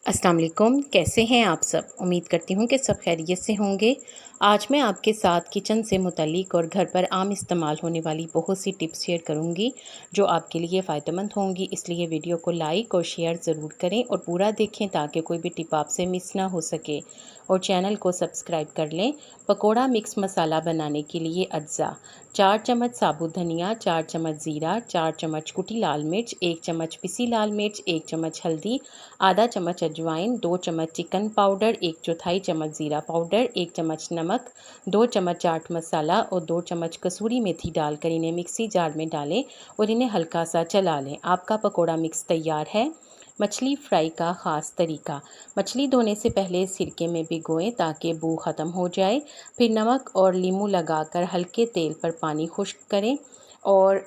अस्सलाम वालेकुम, कैसे हैं आप सब। उम्मीद करती हूँ कि सब खैरियत से होंगे। आज मैं आपके साथ किचन से मुतल्लिक और घर पर आम इस्तेमाल होने वाली बहुत सी टिप्स शेयर करूँगी जो आपके लिए फ़ायदेमंद होंगी। इसलिए वीडियो को लाइक और शेयर ज़रूर करें और पूरा देखें ताकि कोई भी टिप आपसे मिस ना हो सके, और चैनल को सब्सक्राइब कर लें। पकोड़ा मिक्स मसाला बनाने के लिए अज्जा: 4 चम्मच साबुत धनिया, 4 चम्मच ज़ीरा, 4 चम्मच कुटी लाल मिर्च, 1 चम्मच पिसी लाल मिर्च, 1 चम्मच हल्दी, आधा चम्मच अजवाइन, 2 चम्मच चिकन पाउडर, 1/4 चम्मच ज़ीरा पाउडर, 1 चम्मच नमक, 2 चम्मच चाट मसाला और 2 चम्मच कसूरी मेथी डालकर इन्हें मिक्सी जार में डालें और इन्हें हल्का सा चला लें। आपका पकोड़ा मिक्स तैयार है। मछली फ्राई का ख़ास तरीका: मछली धोने से पहले सिरके में भिगोएं ताकि बू ख़त्म हो जाए। फिर नमक और नींबू लगाकर हल्के तेल पर पानी खुश्क करें और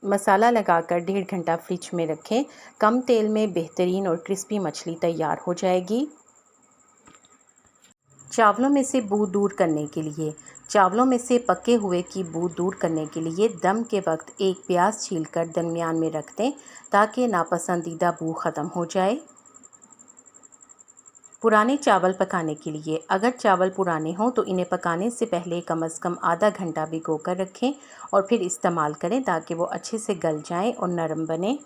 मसाला लगाकर 1.5 घंटा फ्रिज में रखें। कम तेल में बेहतरीन और क्रिस्पी मछली तैयार हो जाएगी। चावलों में से बू दूर करने के लिए: चावलों में से पके हुए की बू दूर करने के लिए दम के वक्त एक प्याज छीलकर दरमियान में रख दें ताकि नापसंदीदा बू ख़त्म हो जाए। पुराने चावल पकाने के लिए: अगर चावल पुराने हों तो इन्हें पकाने से पहले कम से कम आधा घंटा भिगो कर रखें और फिर इस्तेमाल करें ताकि वो अच्छे से गल जाएं और नरम बने।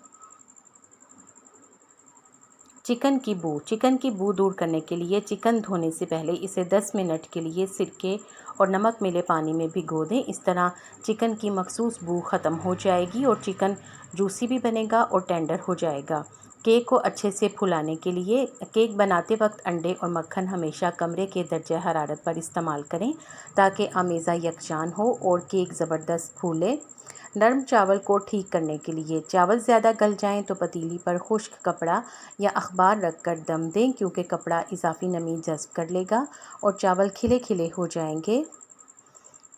चिकन की बू दूर करने के लिए चिकन धोने से पहले इसे 10 मिनट के लिए सिरके और नमक मिले पानी में भिगो दें। इस तरह चिकन की मखसूस बू ख़त्म हो जाएगी और चिकन जूसी भी बनेगा और टेंडर हो जाएगा। केक को अच्छे से फुलाने के लिए: केक बनाते वक्त अंडे और मक्खन हमेशा कमरे के दर्जे हरारत पर इस्तेमाल करें ताकि आमेज़ा यकजान हो और केक ज़बरदस्त फूले। नरम चावल को ठीक करने के लिए: चावल ज़्यादा गल जाएं तो पतीली पर खुश्क कपड़ा या अखबार रखकर दम दें क्योंकि कपड़ा इजाफी नमी जज़्ब कर लेगा और चावल खिले खिले हो जाएंगे।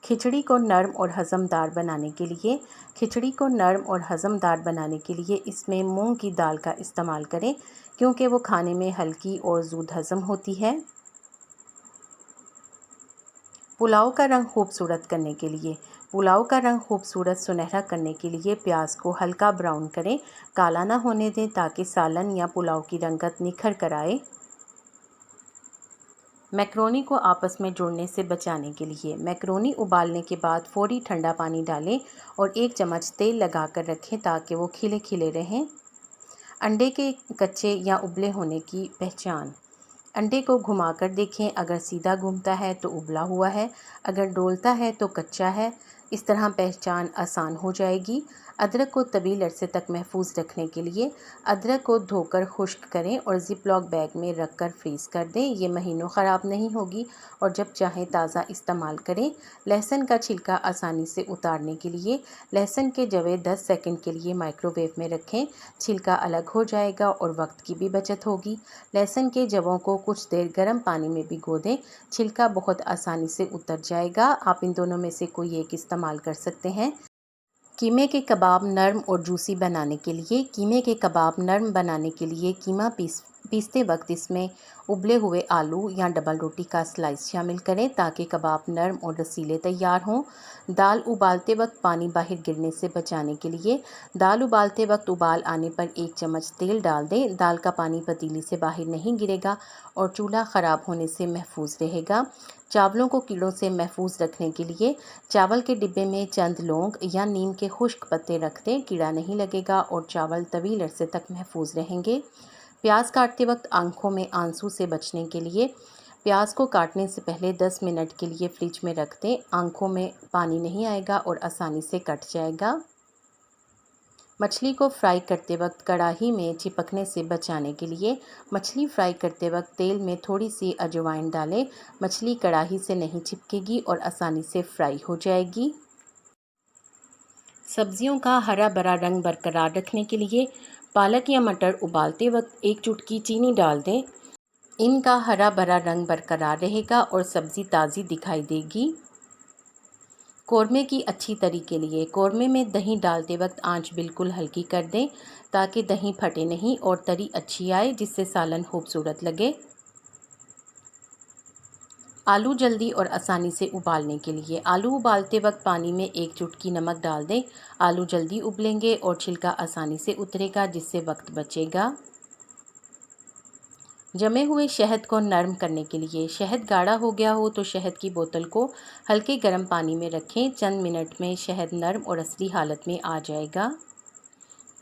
खिचड़ी को नरम और हज़मदार बनाने के लिए: खिचड़ी को नरम और हज़मदार बनाने के लिए इसमें मूंग की दाल का इस्तेमाल करें क्योंकि वो खाने में हल्की और जूद हज़म होती है। पुलाव का रंग खूबसूरत करने के लिए: पुलाव का रंग खूबसूरत सुनहरा करने के लिए प्याज को हल्का ब्राउन करें, काला ना होने दें ताकि सालन या पुलाव की रंगत निखर कर आए। मैक्रोनी को आपस में जुड़ने से बचाने के लिए: मैक्रोनी उबालने के बाद फौरी ठंडा पानी डालें और 1 चम्मच तेल लगाकर रखें ताकि वो खिले खिले रहें। अंडे के कच्चे या उबले होने की पहचान: अंडे को घुमाकर देखें, अगर सीधा घूमता है तो उबला हुआ है, अगर डोलता है तो कच्चा है। इस तरह पहचान आसान हो जाएगी। अदरक को तवील अरसे तक महफूज रखने के लिए अदरक को धोकर खुश्क करें और ज़िप लॉक बैग में रख कर फ्रीज़ कर दें। ये महीनों ख़राब नहीं होगी और जब चाहें ताज़ा इस्तेमाल करें। लहसुन का छिलका आसानी से उतारने के लिए लहसुन के जवे 10 सेकंड के लिए माइक्रोवेव में रखें। छिलका अलग हो जाएगा और वक्त की भी बचत होगी। लहसुन के जवों को कुछ देर गर्म पानी में भिगो दें, छिलका बहुत आसानी से उतर जाएगा। आप इन दोनों में से कोई एक इस्तेमाल कर सकते हैं। कीमे के कबाब नरम और जूसी बनाने के लिए: कीमे के कबाब नरम बनाने के लिए कीमा पीसते वक्त इसमें उबले हुए आलू या डबल रोटी का स्लाइस शामिल करें ताकि कबाब नरम और रसीले तैयार हों। दाल उबालते वक्त पानी बाहर गिरने से बचाने के लिए दाल उबालते वक्त उबाल आने पर 1 चम्मच तेल डाल दें। दाल का पानी पतीली से बाहर नहीं गिरेगा और चूल्हा ख़राब होने से महफूज रहेगा। चावलों को कीड़ों से महफूज रखने के लिए चावल के डिब्बे में चंद लौंग या नीम के खुश्क पत्ते रख दें, कीड़ा नहीं लगेगा और चावल तवील अरसे तक महफूज रहेंगे। प्याज काटते वक्त आंखों में आंसू से बचने के लिए प्याज को काटने से पहले 10 मिनट के लिए फ्रिज में रख दें। आंखों में पानी नहीं आएगा और आसानी से कट जाएगा। मछली को फ्राई करते वक्त कढ़ाई में चिपकने से बचाने के लिए मछली फ्राई करते वक्त तेल में थोड़ी सी अजवाइन डालें। मछली कढ़ाई से नहीं चिपकेगी और आसानी से फ्राई हो जाएगी। सब्जियों का हरा भरा रंग बरकरार रखने के लिए पालक या मटर उबालते वक्त 1 चुटकी चीनी डाल दें। इनका हरा भरा रंग बरकरार रहेगा और सब्ज़ी ताज़ी दिखाई देगी। कौरमे की अच्छी तरी के लिए कौरमे में दही डालते वक्त आंच बिल्कुल हल्की कर दें ताकि दही फटे नहीं और तरी अच्छी आए जिससे सालन खूबसूरत लगे। आलू जल्दी और आसानी से उबालने के लिए आलू उबालते वक्त पानी में 1 चुटकी नमक डाल दें। आलू जल्दी उबलेंगे और छिलका आसानी से उतरेगा जिससे वक्त बचेगा। जमे हुए शहद को नरम करने के लिए शहद गाढ़ा हो गया हो तो शहद की बोतल को हल्के गर्म पानी में रखें। चंद मिनट में शहद नरम और असली हालत में आ जाएगा।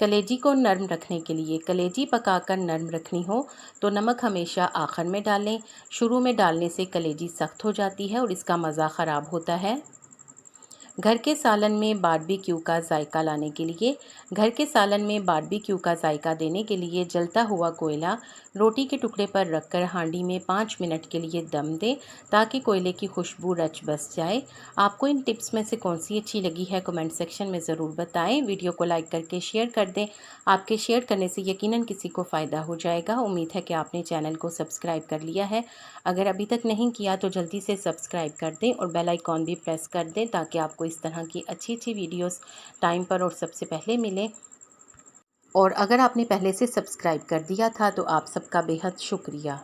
कलेजी को नरम रखने के लिए कलेजी पकाकर नरम रखनी हो तो नमक हमेशा आखिर में डालें। शुरू में डालने से कलेजी सख्त हो जाती है और इसका मज़ा ख़राब होता है। घर के सालन में बारबेक्यू का जायका लाने के लिए घर के सालन में बारबेक्यू का जायका देने के लिए जलता हुआ कोयला रोटी के टुकड़े पर रखकर हांडी में 5 मिनट के लिए दम दें ताकि कोयले की खुशबू रच बस जाए। आपको इन टिप्स में से कौन सी अच्छी लगी है कमेंट सेक्शन में ज़रूर बताएं। वीडियो को लाइक करके शेयर कर दें। आपके शेयर करने से यकीनन किसी को फ़ायदा हो जाएगा। उम्मीद है कि आपने चैनल को सब्सक्राइब कर लिया है। अगर अभी तक नहीं किया तो जल्दी से सब्सक्राइब कर दें और बेल आइकॉन भी प्रेस कर दें ताकि आपको इस तरह की अच्छी अच्छी वीडियोस टाइम पर और सबसे पहले मिले। और अगर आपने पहले से सब्सक्राइब कर दिया था तो आप सबका बेहद शुक्रिया।